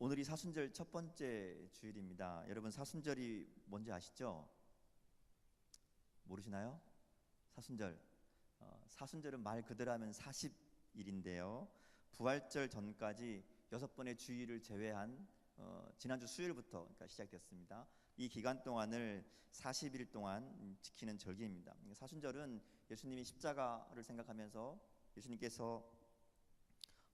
오늘이 사순절 첫 번째 주일입니다. 여러분, 사순절이 뭔지 아시죠? 모르시나요? 사순절. 사순절은 말 그대로 하면 40일인데요. 부활절 전까지 6번의 주일을 제외한 지난주 수요일부터 그러니까 시작됐습니다. 이 기간 동안을 40일 동안 지키는 절기입니다. 사순절은 예수님이 십자가를 생각하면서 예수님께서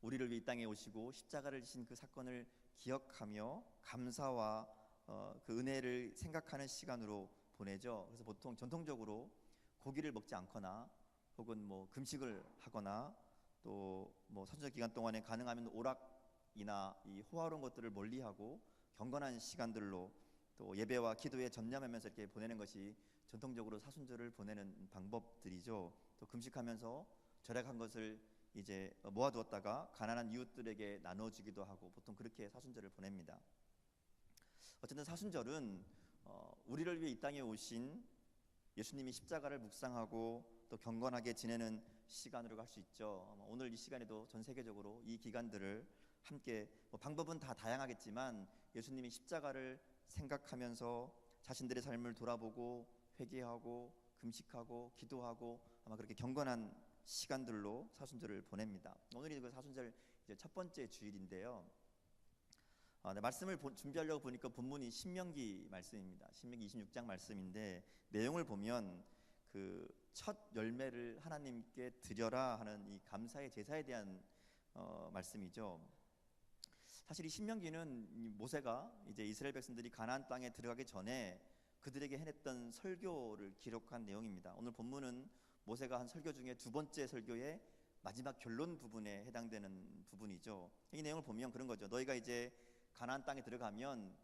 우리를 위해 이 땅에 오시고 십자가를 지신 그 사건을 기억하며 감사와 그 은혜를 생각하는 시간으로 보내죠. 그래서 보통 전통적으로 고기를 먹지 않거나 혹은 뭐 금식을 하거나 또 뭐 사순절 기간 동안에 가능하면 오락이나 이 호화로운 것들을 멀리하고 경건한 시간들로 또 예배와 기도에 전념하면서 이렇게 보내는 것이 전통적으로 사순절을 보내는 방법들이죠. 또 금식하면서 절약한 것을 이제 모아두었다가 가난한 이웃들에게 나눠주기도 하고 보통 그렇게 사순절을 보냅니다. 어쨌든 사순절은 우리를 위해 이 땅에 오신 예수님이 십자가를 묵상하고 또 경건하게 지내는 시간으로 할 수 있죠. 오늘 이 시간에도 전 세계적으로 이 기간들을 함께 방법은 다 다양하겠지만 예수님이 십자가를 생각하면서 자신들의 삶을 돌아보고 회개하고 금식하고 기도하고 아마 그렇게 경건한 시간들로 사순절을 보냅니다. 오늘이 그 사순절 이제 첫 번째 주일인데요. 말씀을 준비하려고 보니까 본문이 신명기 말씀입니다. 신명기 26장 말씀인데 내용을 보면 그 첫 열매를 하나님께 드려라 하는 이 감사의 제사에 대한 말씀이죠. 사실 이 신명기는 모세가 이제 이스라엘 백성들이 가나안 땅에 들어가기 전에 그들에게 해냈던 설교를 기록한 내용입니다. 오늘 본문은 모세가 한 설교 중에 두 번째 설교의 마지막 결론 부분에 해당되는 부분이죠. 이 내용을 보면 그런 거죠. 너희가 이제 가나안 땅에 들어가면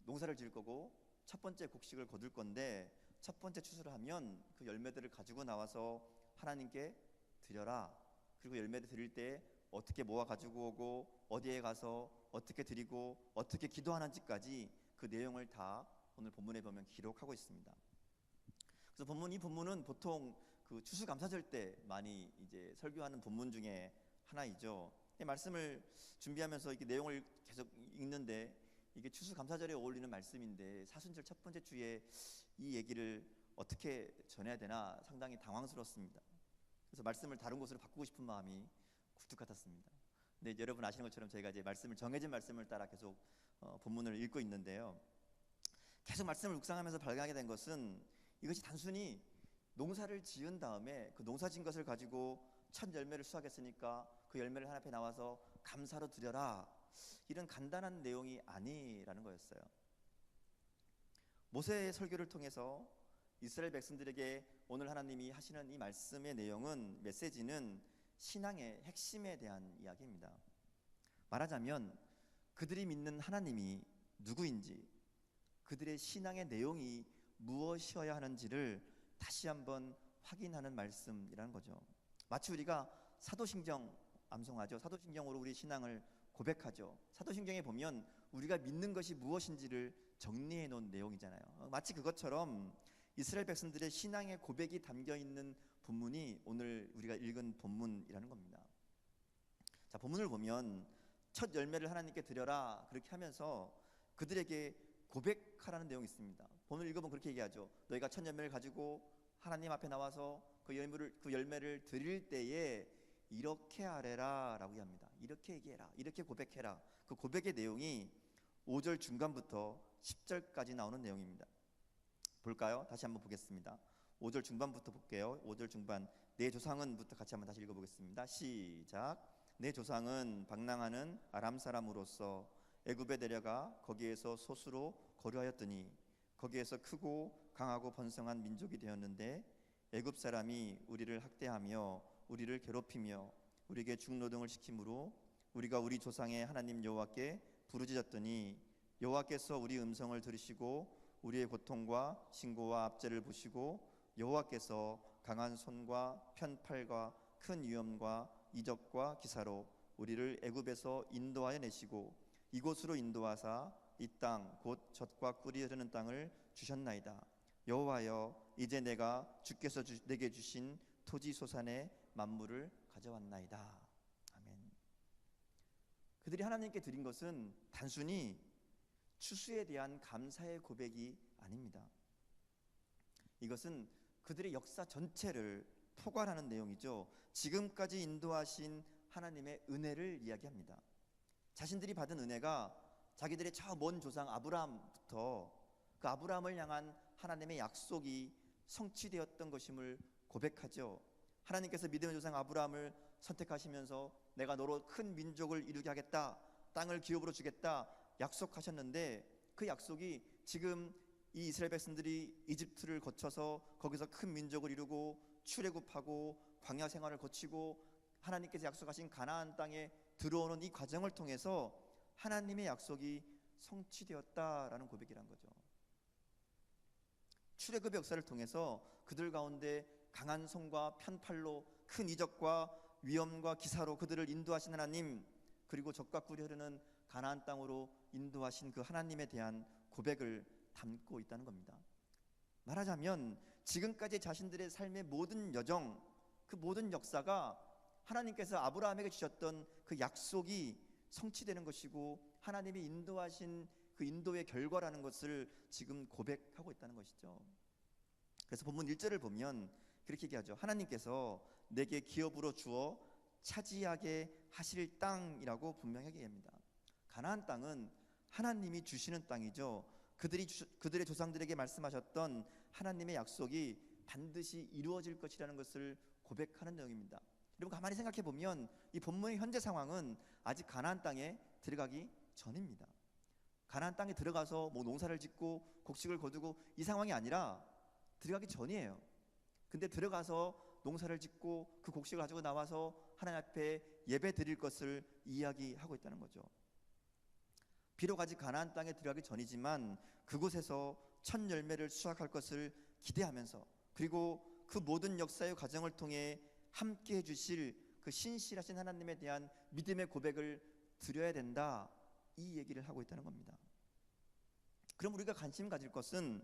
농사를 지을 거고 첫 번째 곡식을 거둘 건데 첫 번째 추수를 하면 그 열매들을 가지고 나와서 하나님께 드려라. 그리고 열매를 드릴 때 어떻게 모아 가지고 오고 어디에 가서 어떻게 드리고 어떻게 기도하는지까지 그 내용을 다 오늘 본문에 보면 기록하고 있습니다. 그래서 이 본문은 보통 그 추수감사절 때 많이 이제 설교하는 본문 중에 하나이죠. 이 말씀을 준비하면서 이렇게 내용을 계속 읽는데 이게 추수감사절에 어울리는 말씀인데 사순절 첫 번째 주에 이 얘기를 어떻게 전해야 되나 상당히 당황스럽습니다. 그래서 말씀을 다른 곳으로 바꾸고 싶은 마음이 굴뚝 같았습니다. 근데 여러분 아시는 것처럼 저희가 이제 말씀을 정해진 말씀을 따라 계속 본문을 읽고 있는데요. 계속 말씀을 묵상하면서 발견하게 된 것은 이것이 단순히 농사를 지은 다음에 그 농사 지은 것을 가지고 첫 열매를 수확했으니까 그 열매를 하나님 앞에 나와서 감사로 드려라 이런 간단한 내용이 아니라는 거였어요. 모세의 설교를 통해서 이스라엘 백성들에게 오늘 하나님이 하시는 이 말씀의 내용은 메시지는 신앙의 핵심에 대한 이야기입니다. 말하자면 그들이 믿는 하나님이 누구인지 그들의 신앙의 내용이 무엇이어야 하는지를 다시 한번 확인하는 말씀이라는 거죠. 마치 우리가 사도신경 암송하죠. 사도신경으로 우리 신앙을 고백하죠. 사도신경에 보면 우리가 믿는 것이 무엇인지를 정리해 놓은 내용이잖아요. 마치 그것처럼 이스라엘 백성들의 신앙의 고백이 담겨 있는 본문이 오늘 우리가 읽은 본문이라는 겁니다. 자, 본문을 보면 첫 열매를 하나님께 드려라 그렇게 하면서 그들에게 고백하라는 내용이 있습니다. 본문을 읽어보면 그렇게 얘기하죠. 너희가 첫 열매를 가지고 하나님 앞에 나와서 그 열매를 드릴 때에 이렇게 하래라 라고 합니다. 이렇게 얘기해라, 이렇게 고백해라. 그 고백의 내용이 5절 중간부터 10절까지 나오는 내용입니다. 볼까요? 다시 한번 보겠습니다. 5절 중반부터 볼게요. 5절 중반 내 조상은부터 같이 한번 다시 읽어보겠습니다. 시작. 내 조상은 방랑하는 아람 사람으로서 애굽에 내려가 거기에서 소수로 거류하였더니 거기에서 크고 강하고 번성한 민족이 되었는데 애굽 사람이 우리를 학대하며 우리를 괴롭히며 우리에게 중노동을 시키므로 우리가 우리 조상의 하나님 여호와께 부르짖었더니 여호와께서 우리 음성을 들으시고 우리의 고통과 신고와 압제를 보시고 여호와께서 강한 손과 편팔과 큰 위엄과 이적과 기사로 우리를 애굽에서 인도하여 내시고 이곳으로 인도하사 이 땅 곧 젖과 꿀이 흐르는 땅을 주셨나이다. 여호와여 이제 내가 주께서 내게 주신 토지 소산의 만물을 가져왔나이다. 아멘. 그들이 하나님께 드린 것은 단순히 추수에 대한 감사의 고백이 아닙니다. 이것은 그들의 역사 전체를 포괄하는 내용이죠. 지금까지 인도하신 하나님의 은혜를 이야기합니다. 자신들이 받은 은혜가 자기들의 저 먼 조상 아브라함부터 그 아브라함을 향한 하나님의 약속이 성취되었던 것임을 고백하죠. 하나님께서 믿음의 조상 아브라함을 선택하시면서 내가 너로 큰 민족을 이루게 하겠다, 땅을 기업으로 주겠다 약속하셨는데, 그 약속이 지금 이 이스라엘 백성들이 이집트를 거쳐서 거기서 큰 민족을 이루고 출애굽하고 광야 생활을 거치고 하나님께서 약속하신 가나안 땅에 들어오는 이 과정을 통해서 하나님의 약속이 성취되었다라는 고백이란 거죠. 출애굽의 역사를 통해서 그들 가운데 강한 손과 편팔로 큰 이적과 위엄과 기사로 그들을 인도하신 하나님, 그리고 적과 꿀이 흐르는 가나안 땅으로 인도하신 그 하나님에 대한 고백을 담고 있다는 겁니다. 말하자면 지금까지 자신들의 삶의 모든 여정, 그 모든 역사가 하나님께서 아브라함에게 주셨던 그 약속이 성취되는 것이고 하나님이 인도하신 그 인도의 결과라는 것을 지금 고백하고 있다는 것이죠. 그래서 본문 1절을 보면 그렇게 얘기하죠. 하나님께서 내게 기업으로 주어 차지하게 하실 땅이라고 분명하게 얘기합니다. 가나안 땅은 하나님이 주시는 땅이죠. 그들의 조상들에게 말씀하셨던 하나님의 약속이 반드시 이루어질 것이라는 것을 고백하는 내용입니다. 여러분 가만히 생각해 보면 이 본문의 현재 상황은 아직 가나안 땅에 들어가기 전입니다. 가나안 땅에 들어가서 뭐 농사를 짓고 곡식을 거두고 이 상황이 아니라 들어가기 전이에요. 근데 들어가서 농사를 짓고 그 곡식을 가지고 나와서 하나님 앞에 예배 드릴 것을 이야기하고 있다는 거죠. 비록 아직 가나안 땅에 들어가기 전이지만 그곳에서 첫 열매를 수확할 것을 기대하면서, 그리고 그 모든 역사의 과정을 통해 함께 해주실 그 신실하신 하나님에 대한 믿음의 고백을 드려야 된다, 이 얘기를 하고 있다는 겁니다. 그럼 우리가 관심 가질 것은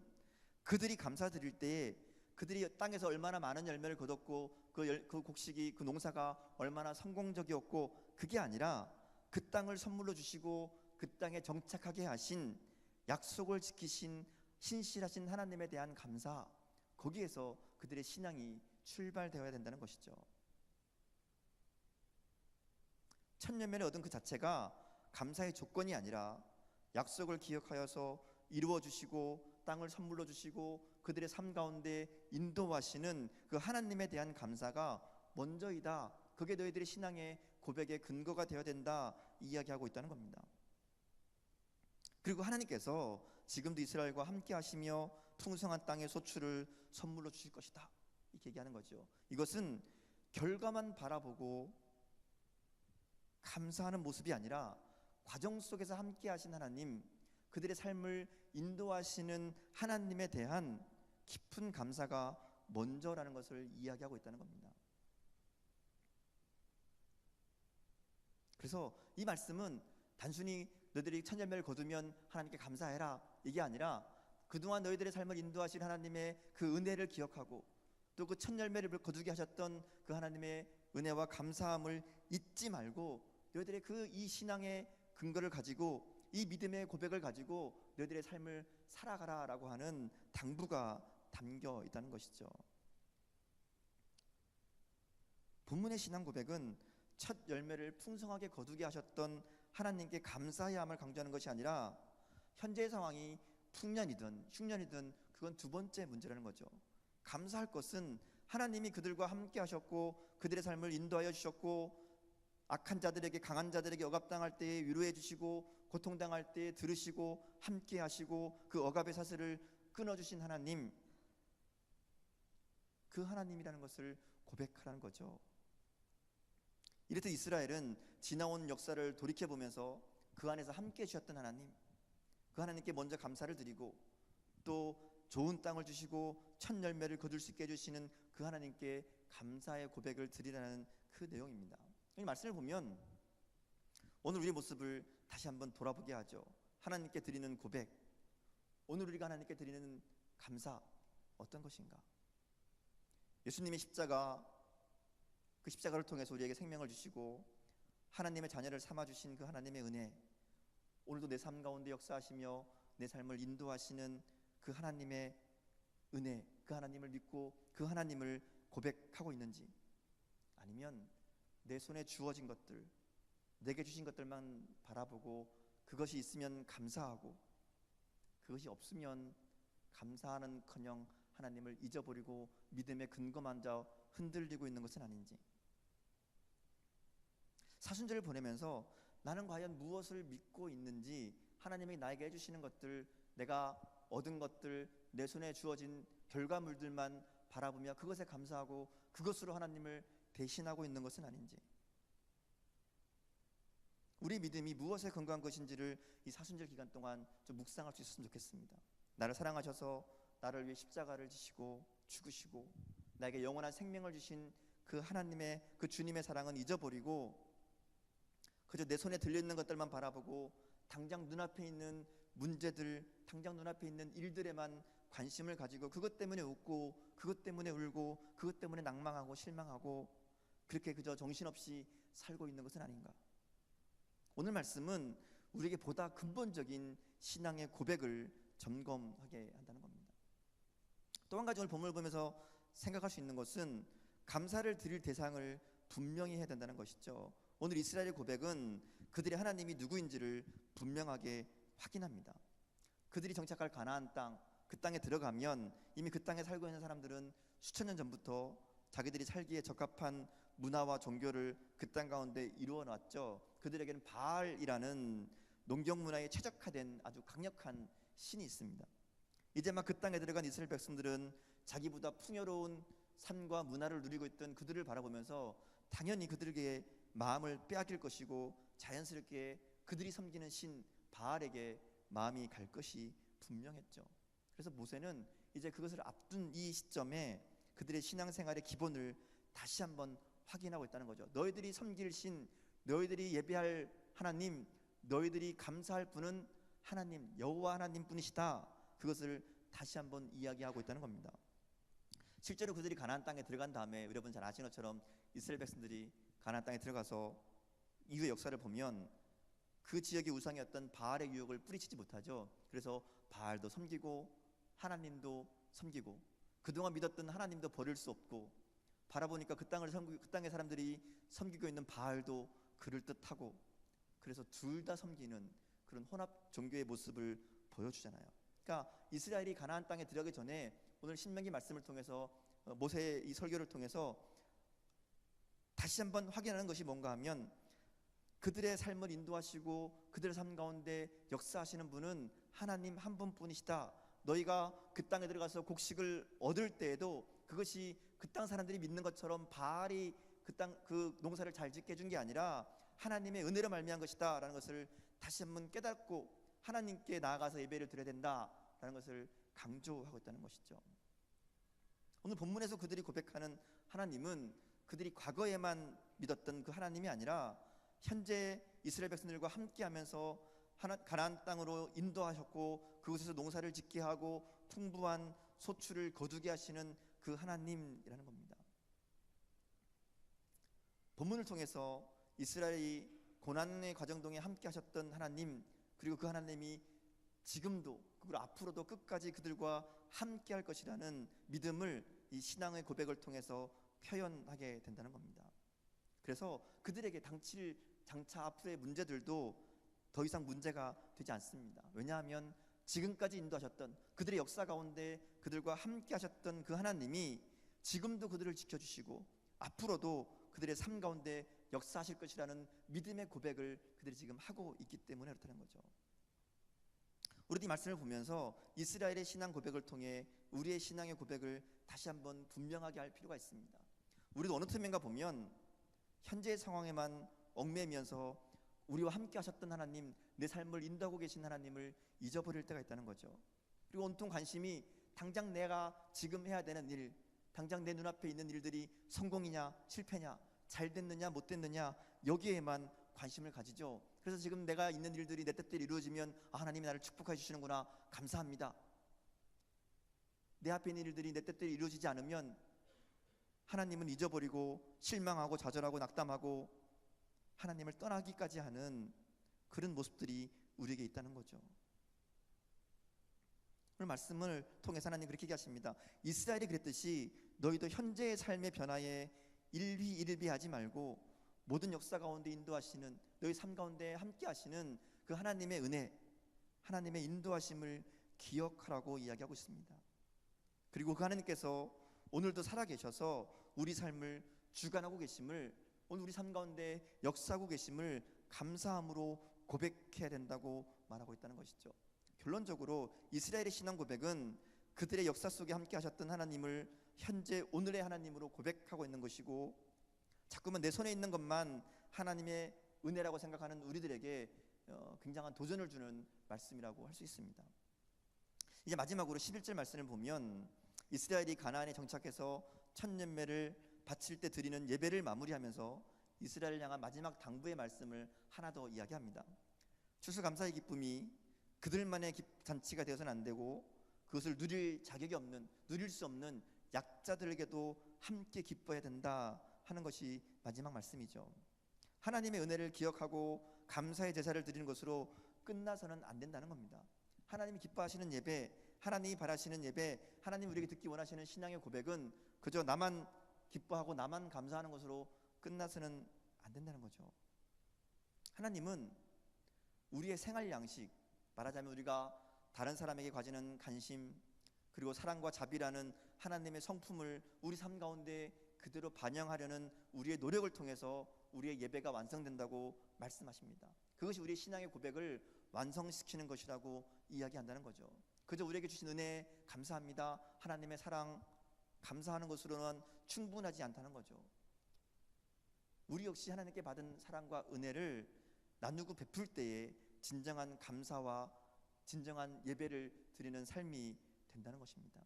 그들이 감사드릴 때에 그들이 땅에서 얼마나 많은 열매를 거뒀고 그 곡식이, 그 농사가 얼마나 성공적이었고, 그게 아니라 그 땅을 선물로 주시고 그 땅에 정착하게 하신, 약속을 지키신 신실하신 하나님에 대한 감사, 거기에서 그들의 신앙이 출발되어야 된다는 것이죠. 첫 열매를 얻은 그 자체가 감사의 조건이 아니라 약속을 기억하여서 이루어 주시고 땅을 선물로 주시고 그들의 삶 가운데 인도하시는 그 하나님에 대한 감사가 먼저이다, 그게 너희들의 신앙의 고백의 근거가 되어야 된다, 이야기하고 있다는 겁니다. 그리고 하나님께서 지금도 이스라엘과 함께 하시며 풍성한 땅의 소출을 선물로 주실 것이다, 이렇게 얘기하는 거죠. 이것은 결과만 바라보고 감사하는 모습이 아니라 과정 속에서 함께 하신 하나님, 그들의 삶을 인도하시는 하나님에 대한 깊은 감사가 먼저라는 것을 이야기하고 있다는 겁니다. 그래서 이 말씀은 단순히 너희들이 첫 열매를 거두면 하나님께 감사해라, 이게 아니라 그동안 너희들의 삶을 인도하신 하나님의 그 은혜를 기억하고 또 그 첫 열매를 거두게 하셨던 그 하나님의 은혜와 감사함을 잊지 말고 너희들의 그 이 신앙의 근거를 가지고 이 믿음의 고백을 가지고 너희들의 삶을 살아가라라고 하는 당부가 담겨 있다는 것이죠. 본문의 신앙 고백은 첫 열매를 풍성하게 거두게 하셨던 하나님께 감사해야 함을 강조하는 것이 아니라 현재의 상황이 풍년이든 흉년이든 그건 두 번째 문제라는 거죠. 감사할 것은 하나님이 그들과 함께 하셨고 그들의 삶을 인도하여 주셨고 악한 자들에게, 강한 자들에게 억압당할 때에 위로해 주시고 고통당할 때에 들으시고 함께 하시고 그 억압의 사슬을 끊어주신 하나님, 그 하나님이라는 것을 고백하라는 거죠. 이렇듯 이스라엘은 지나온 역사를 돌이켜보면서 그 안에서 함께 해주셨던 하나님, 그 하나님께 먼저 감사를 드리고 또 좋은 땅을 주시고 첫 열매를 거둘 수 있게 해주시는 그 하나님께 감사의 고백을 드리라는 그 내용입니다. 이 말씀을 보면 오늘 우리의 모습을 다시 한번 돌아보게 하죠. 하나님께 드리는 고백, 오늘 우리가 하나님께 드리는 감사 어떤 것인가? 예수님의 십자가, 그 십자가를 통해서 우리에게 생명을 주시고 하나님의 자녀를 삼아주신 그 하나님의 은혜, 오늘도 내 삶 가운데 역사하시며 내 삶을 인도하시는 그 하나님의 은혜, 그 하나님을 믿고 그 하나님을 고백하고 있는지, 아니면 내 손에 주어진 것들, 내게 주신 것들만 바라보고 그것이 있으면 감사하고 그것이 없으면 감사하는커녕 하나님을 잊어버리고 믿음의 근거만자 흔들리고 있는 것은 아닌지. 사순절을 보내면서 나는 과연 무엇을 믿고 있는지, 하나님이 나에게 해주시는 것들, 내가 얻은 것들, 내 손에 주어진 결과물들만 바라보며 그것에 감사하고 그것으로 하나님을 대신하고 있는 것은 아닌지, 우리 믿음이 무엇에 근거한 것인지를 이 사순절 기간 동안 좀 묵상할 수 있었으면 좋겠습니다. 나를 사랑하셔서 나를 위해 십자가를 지시고 죽으시고 나에게 영원한 생명을 주신 그 하나님의, 그 주님의 사랑은 잊어버리고 그저 내 손에 들려있는 것들만 바라보고 당장 눈앞에 있는 문제들, 당장 눈앞에 있는 일들에만 관심을 가지고 그것 때문에 웃고 그것 때문에 울고 그것 때문에 낭망하고 실망하고 그렇게 그저 정신없이 살고 있는 것은 아닌가. 오늘 말씀은 우리에게 보다 근본적인 신앙의 고백을 점검하게 한다는 겁니다. 또 한 가지 오늘 본문을 보면서 생각할 수 있는 것은 감사를 드릴 대상을 분명히 해야 된다는 것이죠. 오늘 이스라엘의 고백은 그들의 하나님이 누구인지를 분명하게 확인합니다. 그들이 정착할 가나안 땅, 그 땅에 들어가면 이미 그 땅에 살고 있는 사람들은 수천 년 전부터 자기들이 살기에 적합한 문화와 종교를 그 땅 가운데 이루어 놨죠. 그들에게는 바알이라는 농경 문화에 최적화된 아주 강력한 신이 있습니다. 이제 막 그 땅에 들어간 이스라엘 백성들은 자기보다 풍요로운 삶과 문화를 누리고 있던 그들을 바라보면서 당연히 그들에게 마음을 빼앗길 것이고 자연스럽게 그들이 섬기는 신 바알에게 마음이 갈 것이 분명했죠. 그래서 모세는 이제 그것을 앞둔 이 시점에 그들의 신앙생활의 기본을 다시 한번 확인하고 있다는 거죠. 너희들이 섬길 신, 너희들이 예배할 하나님, 너희들이 감사할 분은 하나님, 여호와 하나님뿐이시다. 그것을 다시 한번 이야기하고 있다는 겁니다. 실제로 그들이 가나안 땅에 들어간 다음에 여러분 잘 아시는 것처럼 이스라엘 백성들이 가나안 땅에 들어가서 이후의 역사를 보면 그 지역의 우상이었던 바알의 유혹을 뿌리치지 못하죠. 그래서 바알도 섬기고 하나님도 섬기고 그동안 믿었던 하나님도 버릴 수 없고 바라보니까 그 땅의 사람들이 섬기고 있는 바알도 그를 뜻하고 그래서 둘 다 섬기는 그런 혼합 종교의 모습을 보여주잖아요. 그러니까 이스라엘이 가나안 땅에 들어가기 전에 오늘 신명기 말씀을 통해서 모세의 이 설교를 통해서 다시 한번 확인하는 것이 뭔가 하면 그들의 삶을 인도하시고 그들의 삶 가운데 역사하시는 분은 하나님 한 분뿐이시다. 너희가 그 땅에 들어가서 곡식을 얻을 때에도 그것이 그 땅 사람들이 믿는 것처럼 바알이 그 농사를 잘 짓게 해준 게 아니라 하나님의 은혜로 말미암은 것이다 라는 것을 다시 한번 깨닫고 하나님께 나아가서 예배를 드려야 된다라는 것을 강조하고 있다는 것이죠. 오늘 본문에서 그들이 고백하는 하나님은 그들이 과거에만 믿었던 그 하나님이 아니라 현재 이스라엘 백성들과 함께하면서 가나안 땅으로 인도하셨고 그곳에서 농사를 짓게 하고 풍부한 소출을 거두게 하시는 그 하나님이라는 겁니다. 본문을 통해서 이스라엘이 고난의 과정 동에 함께 하셨던 하나님, 그리고 그 하나님이 지금도 그리고 앞으로도 끝까지 그들과 함께 할 것이라는 믿음을 이 신앙의 고백을 통해서 표현하게 된다는 겁니다. 그래서 그들에게 장차 앞으로의 문제들도 더 이상 문제가 되지 않습니다. 왜냐하면 지금까지 인도하셨던 그들의 역사 가운데 그들과 함께 하셨던 그 하나님이 지금도 그들을 지켜주시고 앞으로도 그들의 삶 가운데 역사하실 것이라는 믿음의 고백을 그들이 지금 하고 있기 때문에 그렇다는 거죠. 우리도 이 말씀을 보면서 이스라엘의 신앙 고백을 통해 우리의 신앙의 고백을 다시 한번 분명하게 할 필요가 있습니다. 우리도 어느 틈인가 보면 현재의 상황에만 얽매이면서 우리와 함께 하셨던 하나님, 내 삶을 인도하고 계신 하나님을 잊어버릴 때가 있다는 거죠. 그리고 온통 관심이 당장 내가 지금 해야 되는 일, 당장 내 눈앞에 있는 일들이 성공이냐 실패냐, 잘 됐느냐 못 됐느냐, 여기에만 관심을 가지죠. 그래서 지금 내가 있는 일들이 내 뜻대로 이루어지면 하나님이 나를 축복해 주시는구나, 감사합니다. 내 앞에 있는 일들이 내 뜻대로 이루어지지 않으면 하나님은 잊어버리고 실망하고 좌절하고 낙담하고 하나님을 떠나기까지 하는 그런 모습들이 우리에게 있다는 거죠. 오늘 말씀을 통해서 하나님 그렇게 얘기하십니다. 이스라엘이 그랬듯이 너희도 현재의 삶의 변화에 일희일비하지 말고 모든 역사 가운데 인도하시는, 너희 삶 가운데 함께 하시는 그 하나님의 은혜, 하나님의 인도하심을 기억하라고 이야기하고 있습니다. 그리고 그 하나님께서 오늘도 살아계셔서 우리 삶을 주관하고 계심을, 오늘 우리 삶 가운데 역사하고 계심을 감사함으로 고백해야 된다고 말하고 있다는 것이죠. 결론적으로 이스라엘의 신앙 고백은 그들의 역사 속에 함께 하셨던 하나님을 현재 오늘의 하나님으로 고백하고 있는 것이고, 자꾸만 내 손에 있는 것만 하나님의 은혜라고 생각하는 우리들에게 굉장한 도전을 주는 말씀이라고 할 수 있습니다. 이제 마지막으로 11절 말씀을 보면 이스라엘이 가나안에 정착해서 천년매를 바칠 때 드리는 예배를 마무리하면서 이스라엘을 향한 마지막 당부의 말씀을 하나 더 이야기합니다. 추수감사의 기쁨이 그들만의 잔치가 되어서는 안 되고 그것을 누릴 자격이 없는, 누릴 수 없는 약자들에게도 함께 기뻐해야 된다 하는 것이 마지막 말씀이죠. 하나님의 은혜를 기억하고 감사의 제사를 드리는 것으로 끝나서는 안 된다는 겁니다. 하나님이 기뻐하시는 예배, 하나님이 바라시는 예배, 하나님 우리에게 듣기 원하시는 신앙의 고백은 그저 나만 기뻐하고 나만 감사하는 것으로 끝나서는 안 된다는 거죠. 하나님은 우리의 생활 양식, 말하자면 우리가 다른 사람에게 가지는 관심, 그리고 사랑과 자비라는 하나님의 성품을 우리 삶 가운데 그대로 반영하려는 우리의 노력을 통해서 우리의 예배가 완성된다고 말씀하십니다. 그것이 우리의 신앙의 고백을 완성시키는 것이라고 이야기한다는 거죠. 그저 우리에게 주신 은혜 감사합니다, 하나님의 사랑 감사하는 것으로는 충분하지 않다는 거죠. 우리 역시 하나님께 받은 사랑과 은혜를 나누고 베풀 때에 진정한 감사와 진정한 예배를 드리는 삶이 된다는 것입니다.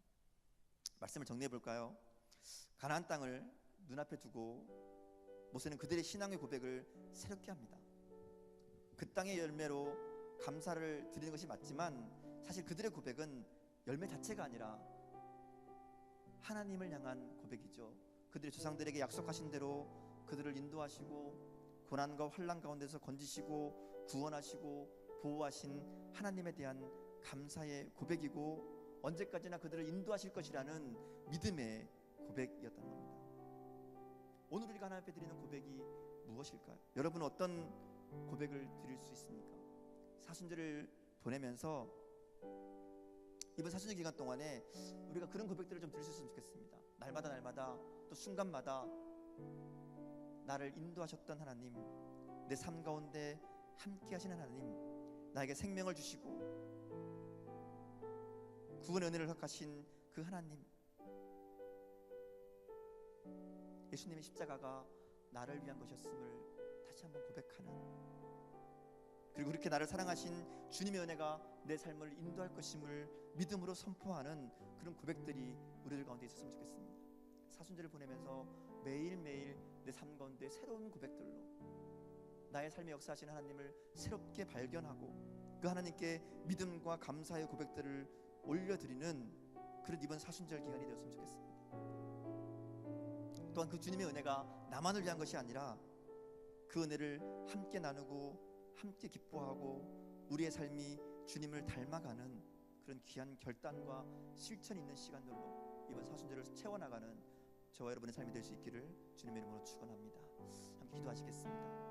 말씀을 정리해 볼까요? 가나안 땅을 눈앞에 두고 모세는 그들의 신앙의 고백을 새롭게 합니다. 그 땅의 열매로 감사를 드리는 것이 맞지만 사실 그들의 고백은 열매 자체가 아니라 하나님을 향한 고백이죠. 그들의 조상들에게 약속하신 대로 그들을 인도하시고 고난과 환난 가운데서 건지시고 구원하시고 보호하신 하나님에 대한 감사의 고백이고, 언제까지나 그들을 인도하실 것이라는 믿음의 고백이었던 겁니다. 오늘 우리가 하나님 앞에 드리는 고백이 무엇일까요? 여러분은 어떤 고백을 드릴 수 있습니까? 사순절을 보내면서 이번 사순절 기간 동안에 우리가 그런 고백들을 좀 드릴 수 있으면 좋겠습니다. 날마다 또 순간마다 나를 인도하셨던 하나님, 내 삶 가운데 함께 하시는 하나님, 나에게 생명을 주시고 구원의 은혜를 허락하신 그 하나님, 예수님의 십자가가 나를 위한 것이었음을 다시 한번 고백하는, 그리고 그렇게 나를 사랑하신 주님의 은혜가 내 삶을 인도할 것임을 믿음으로 선포하는 그런 고백들이 우리들 가운데 있었으면 좋겠습니다. 사순절을 보내면서 매일매일 내 삶 가운데 새로운 고백들로 나의 삶에 역사하시는 하나님을 새롭게 발견하고 그 하나님께 믿음과 감사의 고백들을 올려드리는 그런 이번 사순절 기간이 되었으면 좋겠습니다. 또한 그 주님의 은혜가 나만을 위한 것이 아니라 그 은혜를 함께 나누고 함께 기뻐하고 우리의 삶이 주님을 닮아가는 그런 귀한 결단과 실천이 있는 시간들로 이번 사순절을 채워나가는 저와 여러분의 삶이 될 수 있기를 주님의 이름으로 축원합니다. 함께 기도하시겠습니다.